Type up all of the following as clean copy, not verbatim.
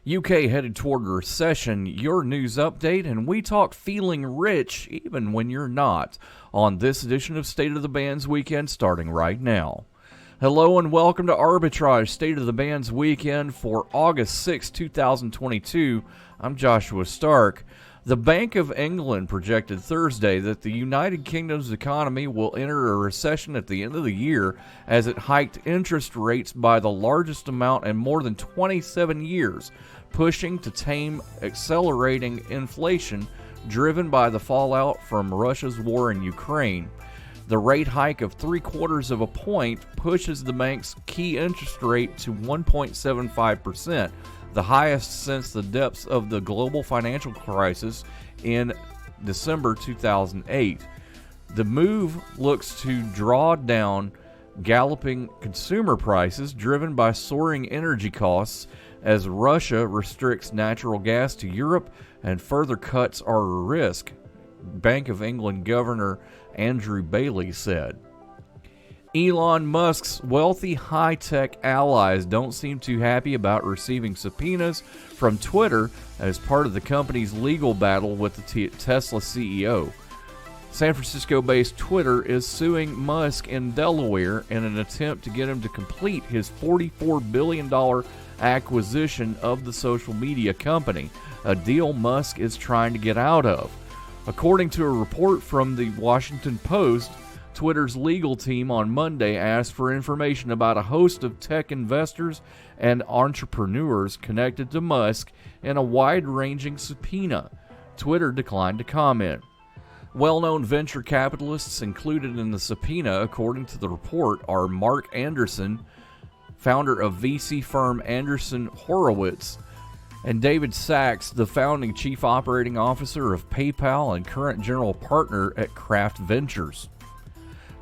UK headed toward a recession, your news update, and we talk feeling rich even when you're not on this edition of State of the Bands Weekend starting right now. Hello and welcome to Arbitrage State of the Bands Weekend for August 6, 2022. I'm Joshua Stark. The Bank of England projected Thursday that the United Kingdom's economy will enter a recession at the end of the year as it hiked interest rates by the largest amount in more than 27 years, pushing to tame accelerating inflation driven by the fallout from Russia's war in Ukraine. The rate hike of 0.75 of a point pushes the bank's key interest rate to 1.75%, the highest since the depths of the global financial crisis in December 2008. The move looks to draw down galloping consumer prices driven by soaring energy costs as Russia restricts natural gas to Europe and further cuts are a risk, Bank of England Governor Andrew Bailey said. Elon Musk's wealthy high-tech allies don't seem too happy about receiving subpoenas from Twitter as part of the company's legal battle with the Tesla CEO. San Francisco-based Twitter is suing Musk in Delaware in an attempt to get him to complete his $44 billion acquisition of the social media company, a deal Musk is trying to get out of. According to a report from the Washington Post, Twitter's legal team on Monday asked for information about a host of tech investors and entrepreneurs connected to Musk in a wide-ranging subpoena. Twitter declined to comment. Well-known venture capitalists included in the subpoena, according to the report, are Mark Anderson, founder of VC firm Anderson Horowitz, and David Sachs, the founding chief operating officer of PayPal and current general partner at Kraft Ventures.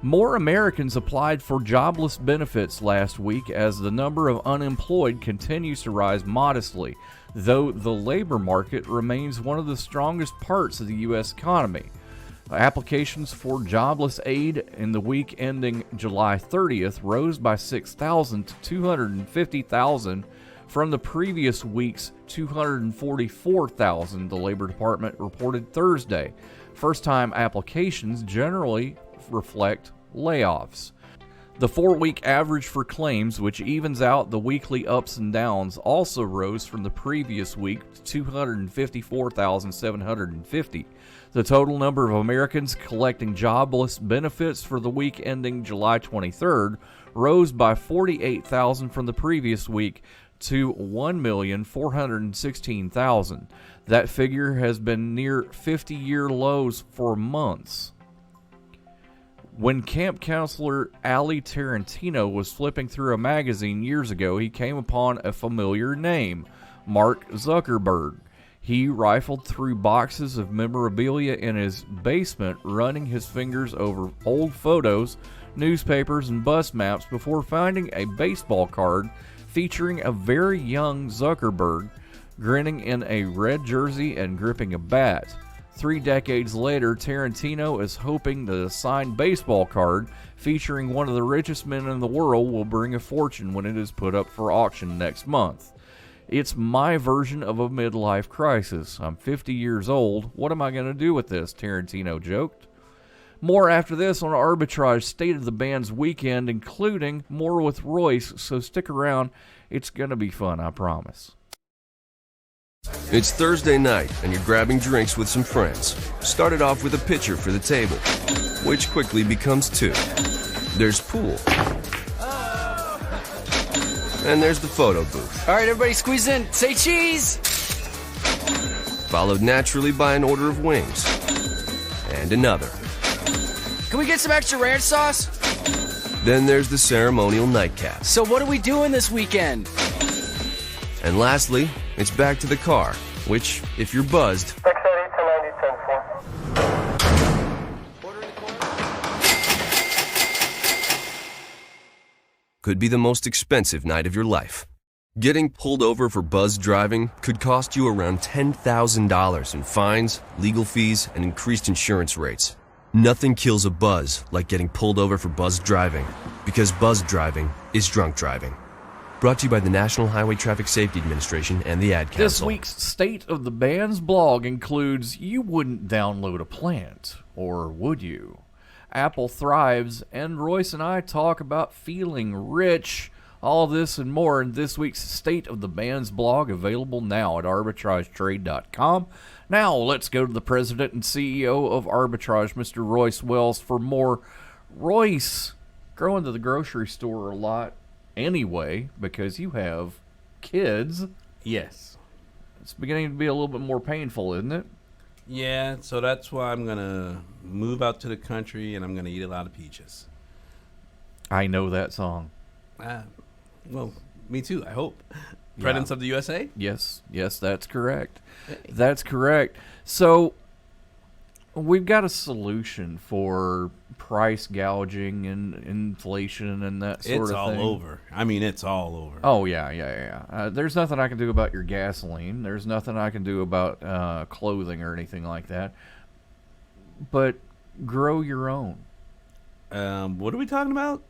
More Americans applied for jobless benefits last week as the number of unemployed continues to rise modestly, though the labor market remains one of the strongest parts of the U.S. economy. Applications for jobless aid in the week ending July 30th rose by 6,000 to 250,000 from the previous week's 244,000, the Labor Department reported Thursday. First-time applications generally reflect layoffs. The 4-week average for claims, which evens out the weekly ups and downs, also rose from the previous week to 254,750. The total number of Americans collecting jobless benefits for the week ending July 23rd rose by 48,000 from the previous week to 1,416,000. That figure has been near 50-year lows for months. When camp counselor Ali Tarantino was flipping through a magazine years ago, he came upon a familiar name, Mark Zuckerberg. He rifled through boxes of memorabilia in his basement, running his fingers over old photos, newspapers, and bus maps before finding a baseball card featuring a very young Zuckerberg grinning in a red jersey and gripping a bat. 3 decades later, Tarantino is hoping that a signed baseball card featuring one of the richest men in the world will bring a fortune when it is put up for auction next month. It's my version of a midlife crisis. I'm 50 years old. What am I going to do with this? Tarantino joked. More after this on Arbitrage State of the Bands Weekend, including more with Royce, so stick around. It's going to be fun, I promise. It's Thursday night, and you're grabbing drinks with some friends. Started off with a pitcher for the table, which quickly becomes 2. There's pool. And there's the photo booth. All right, everybody squeeze in. Say cheese! Followed naturally by an order of wings. And another. Can we get some extra ranch sauce? Then there's the ceremonial nightcap. So what are we doing this weekend? And lastly, it's back to the car, which, if you're buzzed, could be the most expensive night of your life. Getting pulled over for buzz driving could cost you around $10,000 in fines, legal fees, and increased insurance rates. Nothing kills a buzz like getting pulled over for buzz driving, because buzz driving is drunk driving. Brought to you by the National Highway Traffic Safety Administration and the Ad Council. This week's State of the Bands blog includes You Wouldn't Download a Plant, or would you? Apple thrives, and Royce and I talk about feeling rich. All this and more in this week's State of the Bands blog, available now at arbitragetrade.com. Now let's go to the president and CEO of Arbitrage, Mr. Royce Wells, for more. Royce, going to the grocery store a lot anyway, because you have kids. Yes. It's beginning to be a little bit more painful, isn't it? Yeah, so that's why I'm going to move out to the country and I'm going to eat a lot of peaches. I know that song. Well, me too, I hope. Presidents of the USA? Yes, that's correct. Hey. That's correct. So we've got a solution for price gouging and inflation and that sort of thing. It's all over. I mean, it's all over. Oh, yeah. There's nothing I can do about your gasoline. There's nothing I can do about clothing or anything like that. But grow your own. What are we talking about?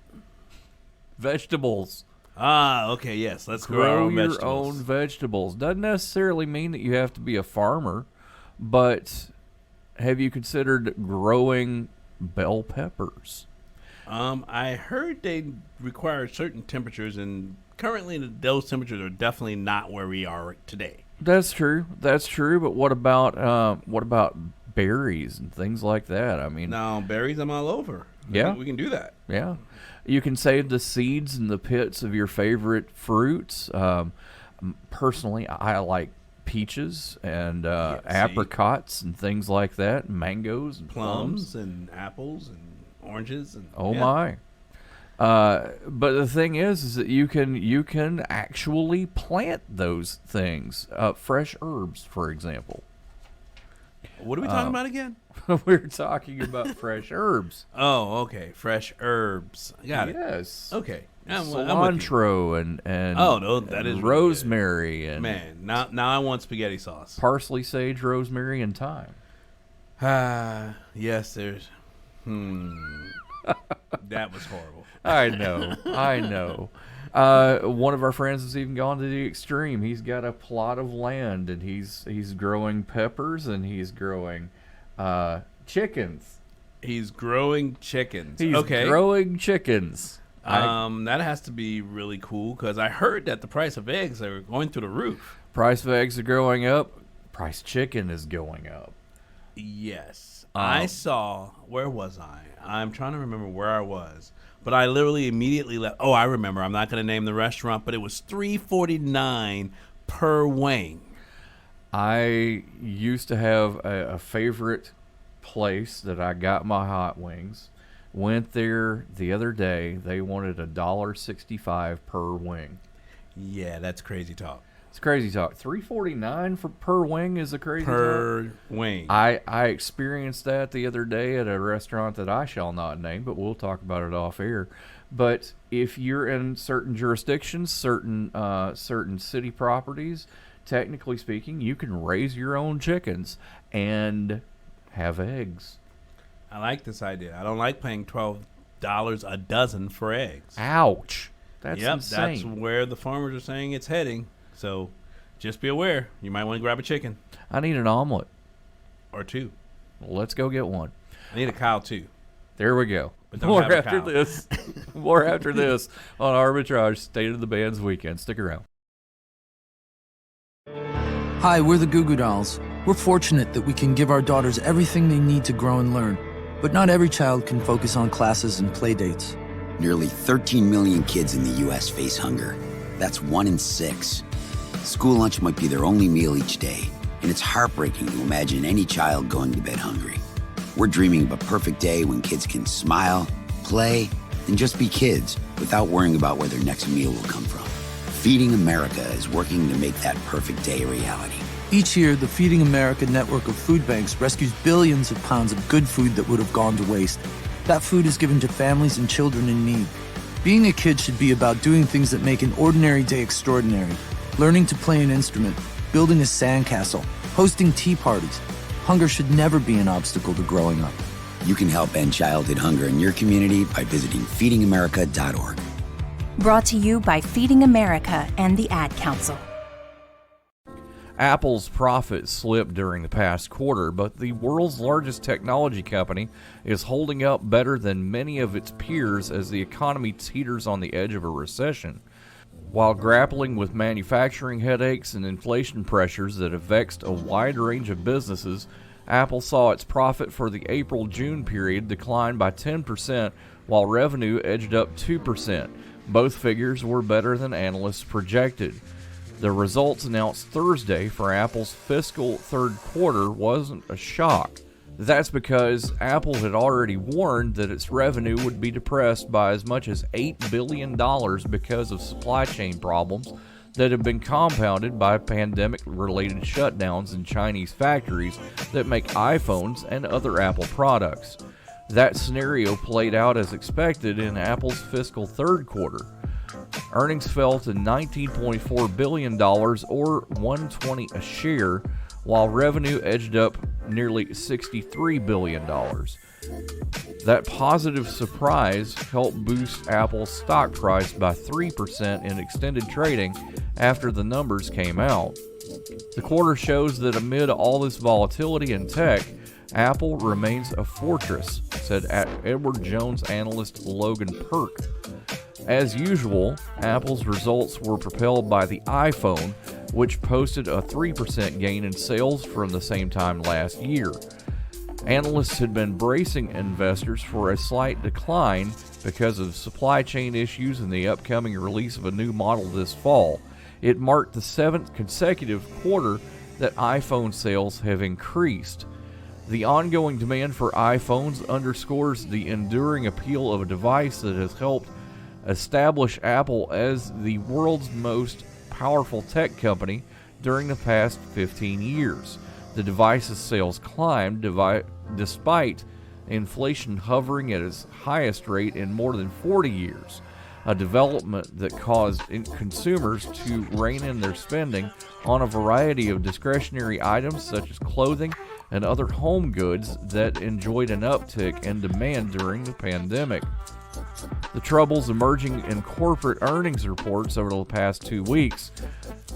Vegetables. Okay, yes. Let's grow your own vegetables. Doesn't necessarily mean that you have to be a farmer, but have you considered growing bell peppers? I heard they require certain temperatures, and currently those temperatures are definitely not where we are today. That's true. But what about berries and things like that? I mean, no, berries I'm all over. Yeah, we can do that. Yeah, you can save the seeds and the pits of your favorite fruits. Personally, I like peaches and apricots and things like that, mangoes and plums and apples and oranges and my. But the thing is that you can actually plant those things, fresh herbs, for example. What are we talking about again? We're talking about fresh herbs. Oh, okay, fresh herbs. Got it. Yes. Okay. Cilantro and that is rosemary really and man. Now I want spaghetti sauce. Parsley, sage, rosemary, and thyme. Yes. There's. That was horrible. I know. One of our friends has even gone to the extreme. He's got a plot of land and he's growing peppers and he's growing chickens. He's growing chickens. Growing chickens. That has to be really cool because I heard that the price of eggs are going through the roof. Price of eggs are going up. Price chicken is going up. Yes. I saw, where was I? I'm trying to remember where I was. But I literally immediately left. Oh, I remember. I'm not going to name the restaurant, but it was $3.49 per wing. I used to have a favorite place that I got my hot wings. Went there the other day. They wanted $1.65 per wing. Yeah, that's crazy talk. It's crazy talk. $3.49 per wing is a crazy per talk. Wing. I experienced that the other day at a restaurant that I shall not name, but we'll talk about it off air. But if you're in certain jurisdictions, certain city properties, technically speaking, you can raise your own chickens and have eggs. I like this idea. I don't like paying $12 a dozen for eggs. Ouch. That's insane. That's where the farmers are saying it's heading. So just be aware. You might want to grab a chicken. I need an omelet. Or two. Well, let's go get one. I need a cow, too. There we go. But don't have a cow. More after this on Arbitrage State of the Bands Weekend. Stick around. Hi, we're the Goo Goo Dolls. We're fortunate that we can give our daughters everything they need to grow and learn. But not every child can focus on classes and play dates. Nearly 13 million kids in the U.S. face hunger. That's 1 in 6. School lunch might be their only meal each day, and it's heartbreaking to imagine any child going to bed hungry. We're dreaming of a perfect day when kids can smile, play, and just be kids without worrying about where their next meal will come from. Feeding America is working to make that perfect day a reality. Each year, the Feeding America network of food banks rescues billions of pounds of good food that would have gone to waste. That food is given to families and children in need. Being a kid should be about doing things that make an ordinary day extraordinary. Learning to play an instrument, building a sandcastle, hosting tea parties. Hunger should never be an obstacle to growing up. You can help end childhood hunger in your community by visiting feedingamerica.org. Brought to you by Feeding America and the Ad Council. Apple's profits slipped during the past quarter, but the world's largest technology company is holding up better than many of its peers as the economy teeters on the edge of a recession. While grappling with manufacturing headaches and inflation pressures that have vexed a wide range of businesses, Apple saw its profit for the April-June period decline by 10%, while revenue edged up 2%. Both figures were better than analysts projected. The results announced Thursday for Apple's fiscal third quarter wasn't a shock. That's because Apple had already warned that its revenue would be depressed by as much as $8 billion because of supply chain problems that have been compounded by pandemic-related shutdowns in Chinese factories that make iPhones and other Apple products. That scenario played out as expected in Apple's fiscal third quarter. Earnings fell to $19.4 billion or $120 a share, while revenue edged up nearly $63 billion. That positive surprise helped boost Apple's stock price by 3% in extended trading after the numbers came out. The quarter shows that amid all this volatility in tech, Apple remains a fortress, said Edward Jones analyst Logan Perk. As usual, Apple's results were propelled by the iPhone, which posted a 3% gain in sales from the same time last year. Analysts had been bracing investors for a slight decline because of supply chain issues and the upcoming release of a new model this fall. It marked the 7th consecutive quarter that iPhone sales have increased. The ongoing demand for iPhones underscores the enduring appeal of a device that has helped establish Apple as the world's most powerful tech company during the past 15 years. The device's sales climbed despite inflation hovering at its highest rate in more than 40 years, a development that caused consumers to rein in their spending on a variety of discretionary items such as clothing and other home goods that enjoyed an uptick in demand during the pandemic. The troubles emerging in corporate earnings reports over the past 2 weeks,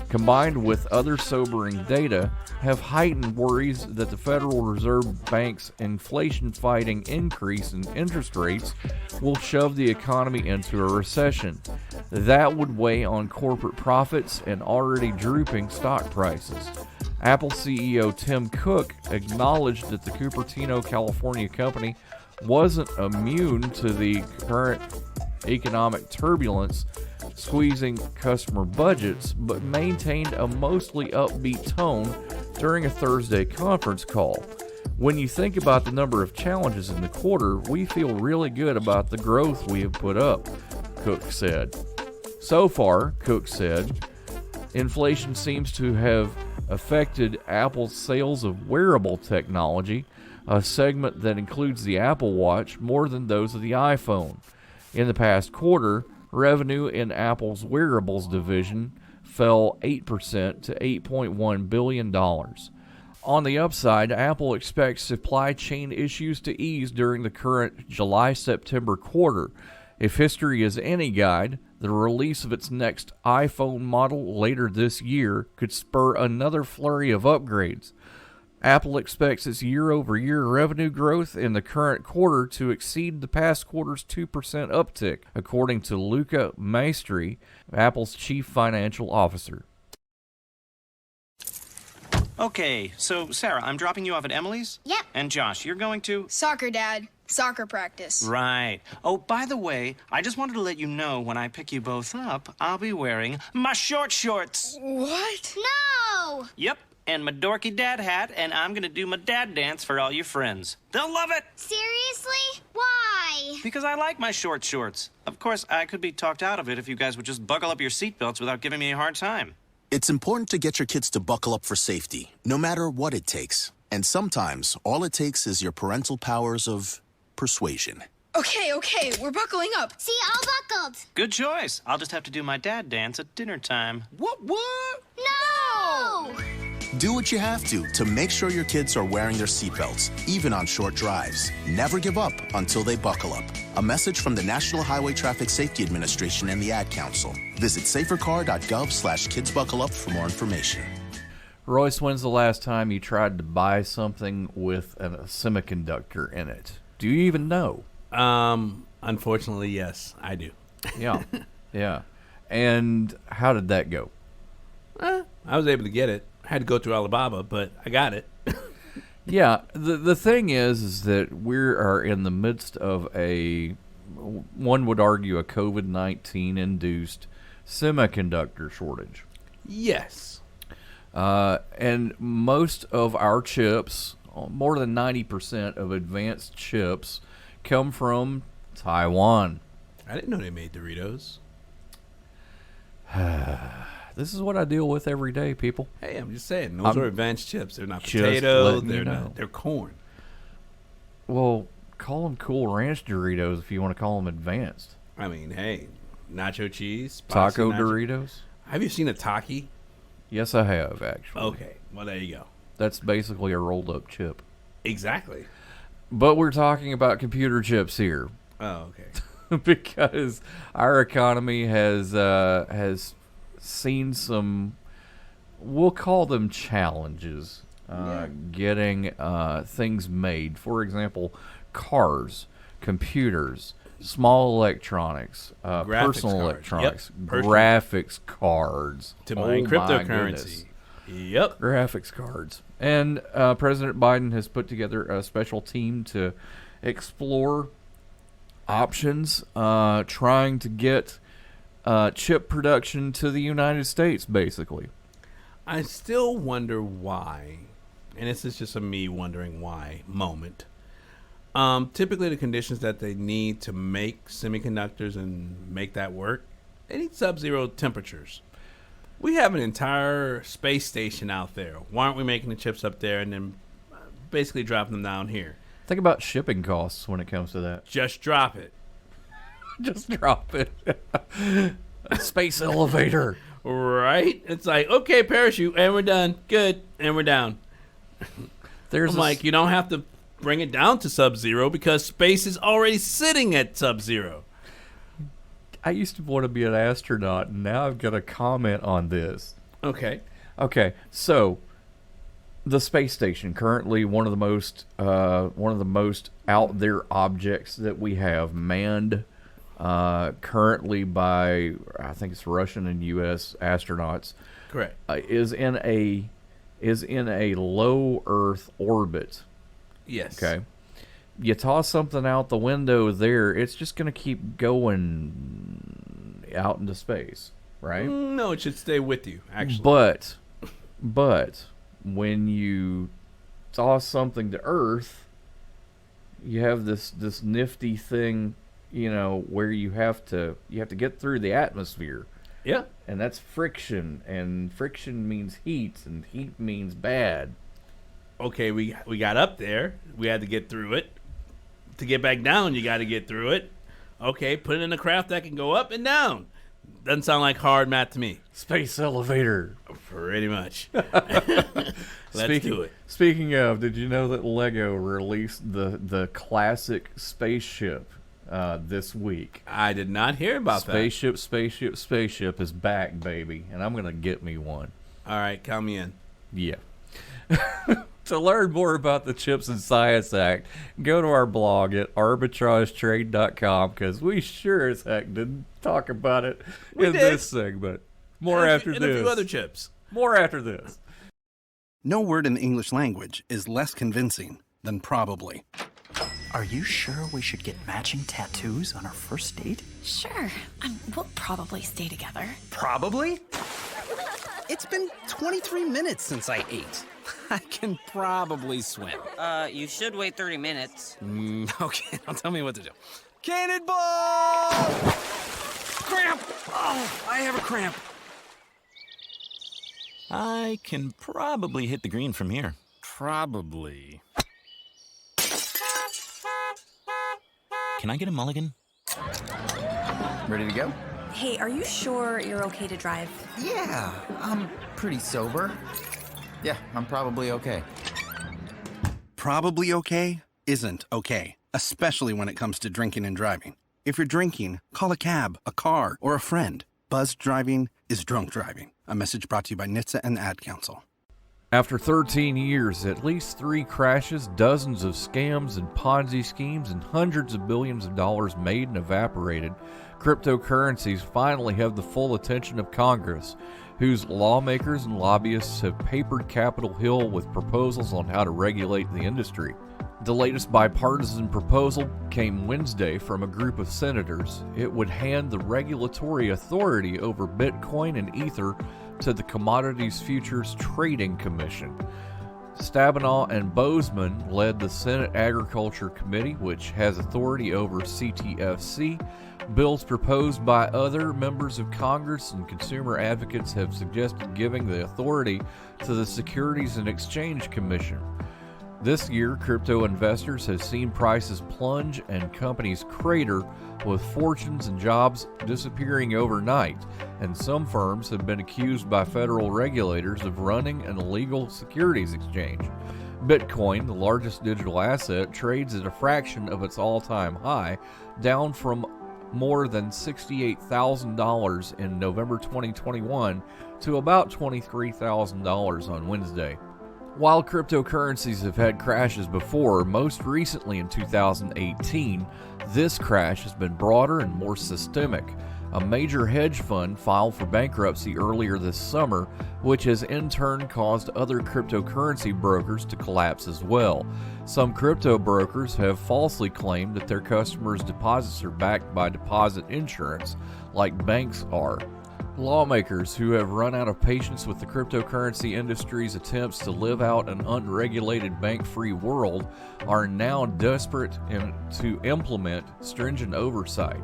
combined with other sobering data, have heightened worries that the Federal Reserve Bank's inflation-fighting increase in interest rates will shove the economy into a recession. That would weigh on corporate profits and already drooping stock prices. Apple CEO Tim Cook acknowledged that the Cupertino, California company wasn't immune to the current economic turbulence squeezing customer budgets, but maintained a mostly upbeat tone during a Thursday conference call. When you think about the number of challenges in the quarter, we feel really good about the growth we have put up, Cook said. So far, Cook said, inflation seems to have affected Apple's sales of wearable technology, a segment that includes the Apple Watch, more than those of the iPhone. In the past quarter, revenue in Apple's wearables division fell 8% to $8.1 billion. On the upside, Apple expects supply chain issues to ease during the current July-September quarter. If history is any guide, the release of its next iPhone model later this year could spur another flurry of upgrades. Apple expects its year-over-year revenue growth in the current quarter to exceed the past quarter's 2% uptick, according to Luca Maestri, Apple's chief financial officer. Okay, so Sarah, I'm dropping you off at Emily's? Yep. And Josh, you're going to? Soccer, Dad. Soccer practice. Right. Oh, by the way, I just wanted to let you know when I pick you both up, I'll be wearing my short shorts. What? No! Yep. And my dorky dad hat, and I'm gonna do my dad dance for all your friends. They'll love it! Seriously? Why? Because I like my short shorts. Of course, I could be talked out of it if you guys would just buckle up your seatbelts without giving me a hard time. It's important to get your kids to buckle up for safety, no matter what it takes. And sometimes, all it takes is your parental powers of persuasion. Okay, we're buckling up. See, all buckled. Good choice. I'll just have to do my dad dance at dinner time. What? No! Do what you have to make sure your kids are wearing their seatbelts, even on short drives. Never give up until they buckle up. A message from the National Highway Traffic Safety Administration and the Ad Council. Visit safercar.gov/kidsbuckleup for more information. Royce, when's the last time you tried to buy something with a semiconductor in it? Do you even know? Unfortunately, yes, I do. Yeah, yeah. And how did that go? I was able to get it. I had to go through Alibaba, but I got it. Yeah, the thing is that we are in the midst of one would argue, a COVID-19 induced semiconductor shortage. Yes. And most of our chips, more than 90% of advanced chips, come from Taiwan. I didn't know they made Doritos. This is what I deal with every day, people. Hey, I'm just saying, those are advanced chips. They're not just potato. letting you know. They're corn. Well, call them Cool Ranch Doritos if you want to call them advanced. I mean, hey, nacho cheese, spicy Taco nacho. Doritos. Have you seen a Taki? Yes, I have, actually. Okay, well, there you go. That's basically a rolled up chip. Exactly. But we're talking about computer chips here. Oh, okay. Because our economy has seen some, we'll call them challenges, getting things made. For example, cars, computers, small electronics, personal electronics, graphics cards. To mine cryptocurrency. Yep. Graphics cards. And President Biden has put together a special team to explore options, trying to get chip production to the United States, basically. I still wonder why, and this is just a me wondering why moment. Typically, the conditions that they need to make semiconductors and make that work, they need sub-zero temperatures. We have an entire space station out there. Why aren't we making the chips up there and then basically dropping them down here? Think about shipping costs when it comes to that. Just drop it. Just drop it. Space elevator. Right? It's like, okay, parachute, and we're done. Good, and we're down. I'm like, you don't have to bring it down to sub-zero because space is already sitting at sub-zero. I used to want to be an astronaut, and now I've got to comment on this. Okay. Okay, so the space station, currently one of the most out there objects that we have, manned currently by, I think it's Russian and U.S. astronauts. Correct. Is in a low Earth orbit. Yes. Okay. You toss something out the window there, it's just going to keep going out into space, right? No, it should stay with you, actually. But when you toss something to Earth, you have this nifty thing, where you have to get through the atmosphere. Yeah. And that's friction, and friction means heat, and heat means bad. Okay, we got up there. We had to get through it. To get back down, you got to get through it. Okay, put it in a craft that can go up and down. Doesn't sound like hard math to me. Space elevator. Pretty much. Let's do it. Speaking of, did you know that Lego released the classic spaceship this week? I did not hear about Spaceship is back, baby, and I'm gonna get me one. All right, count me in. Yeah. To learn more about the Chips and Science Act, go to our blog at arbitragetrade.com, because we sure as heck didn't talk about it this segment. More after this. And a few other chips. More after this. No word in the English language is less convincing than probably. Are you sure we should get matching tattoos on our first date? Sure. We'll probably stay together. Probably? It's been 23 minutes since I ate. I can probably swim. You should wait 30 minutes. Okay, now tell me what to do. Cannonball! Cramp! Oh, I have a cramp. I can probably hit the green from here. Probably. Can I get a mulligan? Ready to go? Hey, are you sure you're okay to drive? Yeah, I'm pretty sober. Yeah, I'm probably okay. Probably okay isn't okay, especially when it comes to drinking and driving. If you're drinking, call a cab, a car, or a friend. Buzzed driving is drunk driving. A message brought to you by NHTSA and the Ad Council. After 13 years, at least 3 crashes, dozens of scams and Ponzi schemes, and hundreds of billions of dollars made and evaporated, cryptocurrencies finally have the full attention of Congress, whose lawmakers and lobbyists have papered Capitol Hill with proposals on how to regulate the industry. The latest bipartisan proposal came Wednesday from a group of senators. It would hand the regulatory authority over Bitcoin and Ether to the Commodities Futures Trading Commission. Stabenow and Bozeman led the Senate Agriculture Committee, which has authority over CTFC. Bills proposed by other members of Congress and consumer advocates have suggested giving the authority to the Securities and Exchange Commission. This year, crypto investors have seen prices plunge and companies crater, with fortunes and jobs disappearing overnight, and some firms have been accused by federal regulators of running an illegal securities exchange. Bitcoin, the largest digital asset, trades at a fraction of its all-time high, down from more than $68,000 in November 2021 to about $23,000 on Wednesday. While cryptocurrencies have had crashes before, most recently in 2018, this crash has been broader and more systemic. A major hedge fund filed for bankruptcy earlier this summer, which has in turn caused other cryptocurrency brokers to collapse as well. Some crypto brokers have falsely claimed that their customers' deposits are backed by deposit insurance, like banks are. Lawmakers who have run out of patience with the cryptocurrency industry's attempts to live out an unregulated bank-free world are now desperate to implement stringent oversight.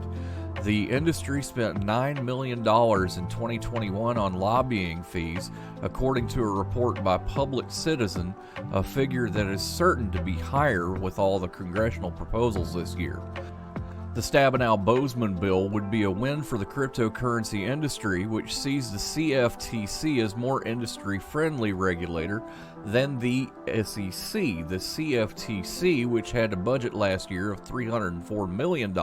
The industry spent $9 million in 2021 on lobbying fees, according to a report by Public Citizen, a figure that is certain to be higher with all the congressional proposals this year. The Stabenow-Bozeman bill would be a win for the cryptocurrency industry, which sees the CFTC as more industry-friendly regulator than the SEC. The CFTC, which had a budget last year of $304 million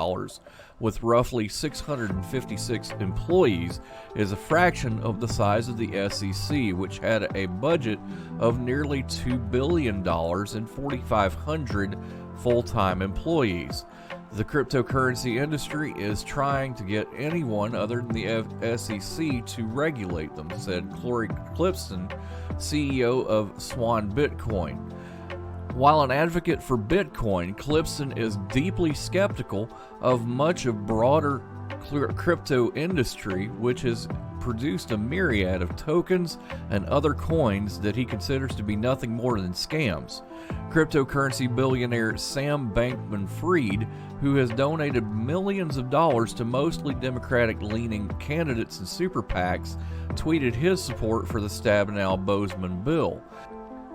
with roughly 656 employees, is a fraction of the size of the SEC, which had a budget of nearly $2 billion and 4,500 full-time employees. The cryptocurrency industry is trying to get anyone other than the SEC to regulate them, said Corey Clipson, CEO of Swan Bitcoin. While an advocate for Bitcoin, Clipson is deeply skeptical of much of broader crypto industry, which has produced a myriad of tokens and other coins that he considers to be nothing more than scams. Cryptocurrency billionaire Sam Bankman-Fried, who has donated millions of dollars to mostly Democratic-leaning candidates and super PACs, tweeted his support for the Stabenow-Bozeman bill.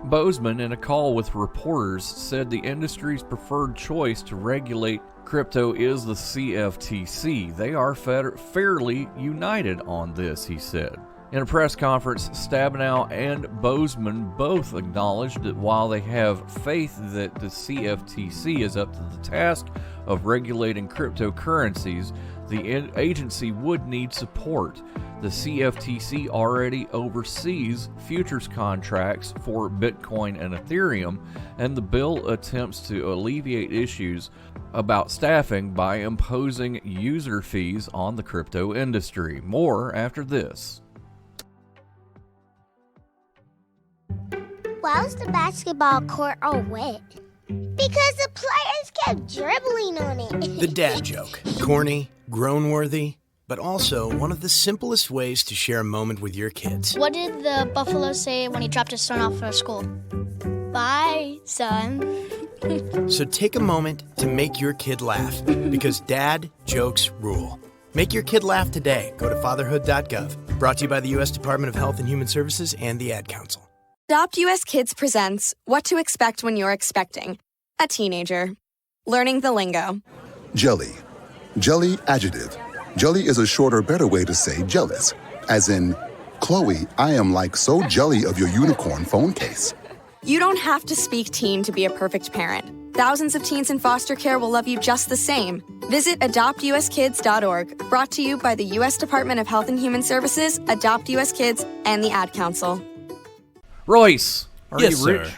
Bozeman, in a call with reporters, said the industry's preferred choice to regulate crypto is the CFTC. They are fairly united on this, he said. In a press conference, Stabenow and Bozeman both acknowledged that while they have faith that the CFTC is up to the task of regulating cryptocurrencies, the agency would need support. The CFTC already oversees futures contracts for Bitcoin and Ethereum, and the bill attempts to alleviate issues about staffing by imposing user fees on the crypto industry. More after this. Why was the basketball court all wet? Because the players kept dribbling on it. The dad joke. Corny, groan-worthy, but also one of the simplest ways to share a moment with your kids. What did the buffalo say when he dropped his son off for school? Bye, son. So take a moment to make your kid laugh, because dad jokes rule. Make your kid laugh today. Go to fatherhood.gov. Brought to you by the U.S. Department of Health and Human Services and the Ad Council. Adopt US Kids presents What to Expect When You're Expecting a Teenager. Learning the lingo. Jelly. Jelly adjective. Jelly is a shorter, better way to say jealous, as in Chloe, I am like so jelly of your unicorn phone case. You don't have to speak teen to be a perfect parent. Thousands of teens in foster care will love you just the same. Visit adoptuskids.org, brought to you by the U.S. Department of Health and Human Services, Adopt U.S. Kids, and the Ad Council. Royce, are you rich? Sir.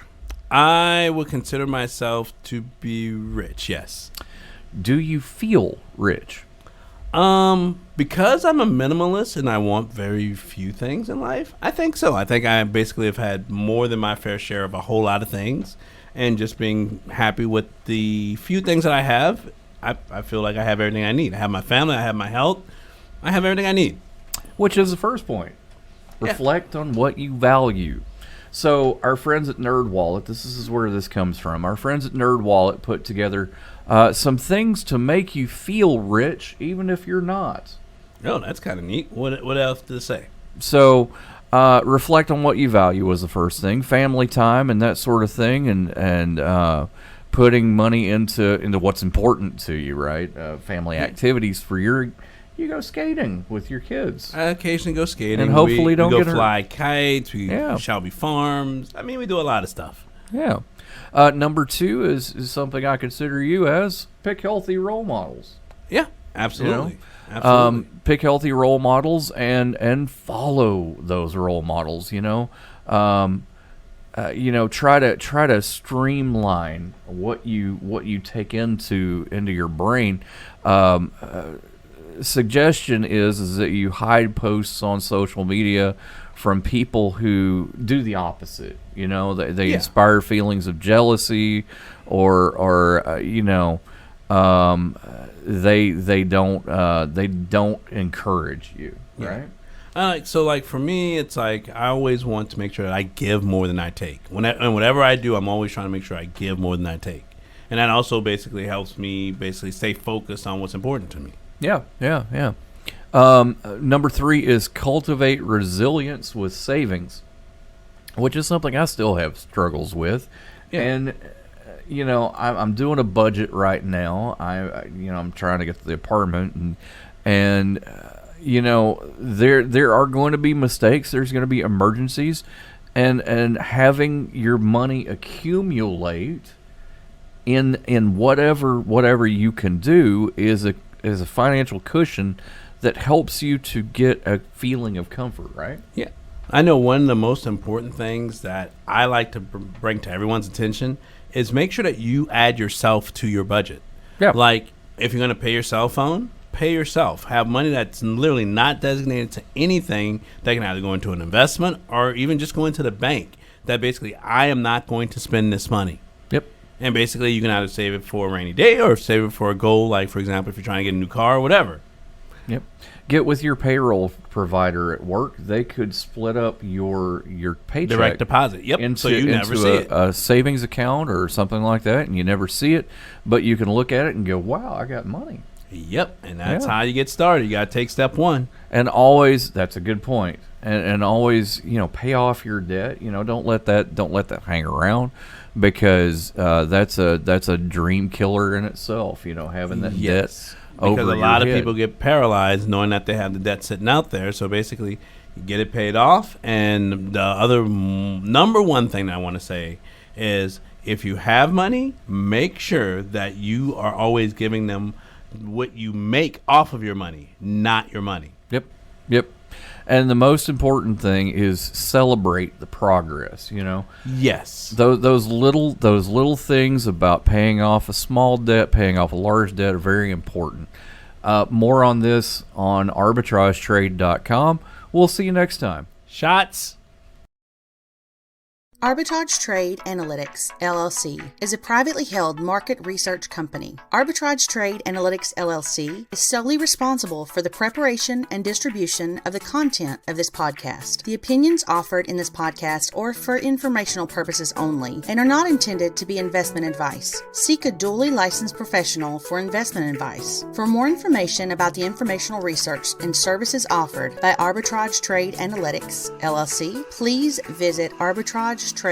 I would consider myself to be rich, yes. Do you feel rich? Because I'm a minimalist and I want very few things in life, I think so. I think I basically have had more than my fair share of a whole lot of things. And just being happy with the few things that I have, I feel like I have everything I need. I have my family, I have my health, I have everything I need. Which is the first point. Reflect on what you value. So our friends at NerdWallet, this is where this comes from. Our friends at NerdWallet put together some things to make you feel rich, even if you're not. Oh, that's kind of neat. What else did it say? So reflect on what you value was the first thing. Family time and that sort of thing, and putting money into what's important to you, right? Family activities for you go skating with your kids. I occasionally go skating. And hopefully we don't go get hurt. fly kites. We Shelby Farms. I mean, we do a lot of stuff. Yeah. Number 2 is something I consider you as pick healthy role models. Yeah, absolutely. You know? Absolutely. Pick healthy role models and follow those role models. Try to streamline what you take into your brain. Suggestion is that you hide posts on social media from people who do the opposite. They inspire feelings of jealousy, or they don't encourage you, right? So for me, it's like I always want to make sure that I give more than I take. And whatever I do, I'm always trying to make sure I give more than I take, and that also basically helps me stay focused on what's important to me. Yeah. Number 3 is cultivate resilience with savings, which is something I still have struggles with. Yeah. And I'm doing a budget right now. I'm trying to get to the apartment, and there are going to be mistakes. There's going to be emergencies, and having your money accumulate in whatever you can do is a financial cushion that helps you to get a feeling of comfort, right? Yeah. I know one of the most important things that I like to bring to everyone's attention is make sure that you add yourself to your budget. Yeah. Like, if you're going to pay your cell phone, pay yourself. Have money that's literally not designated to anything that can either go into an investment or even just go into the bank. That basically, I am not going to spend this money. Yep. And basically, you can either save it for a rainy day or save it for a goal, like, for example, if you're trying to get a new car or whatever. Yep. Get with your payroll provider at work. They could split up your paycheck. Direct deposit. Yep. So you never see it. A savings account or something like that, and you never see it. But you can look at it and go, wow, I got money. Yep. And that's how you get started. You got to take step 1. And always, that's a good point. And always, pay off your debt. Don't let that hang around, because that's a dream killer in itself. Having that debt. Because a lot of people get paralyzed knowing that they have the debt sitting out there. So basically, you get it paid off. And the other number one thing that I want to say is, if you have money, make sure that you are always giving them what you make off of your money, not your money. Yep. And the most important thing is celebrate the progress. Yes. Those little things about paying off a small debt, paying off a large debt are very important. More on this on arbitragetrade.com. We'll see you next time. Shots. Arbitrage Trade Analytics, LLC, is a privately held market research company. Arbitrage Trade Analytics, LLC, is solely responsible for the preparation and distribution of the content of this podcast. The opinions offered in this podcast are for informational purposes only and are not intended to be investment advice. Seek a duly licensed professional for investment advice. For more information about the informational research and services offered by Arbitrage Trade Analytics, LLC, please visit arbitrage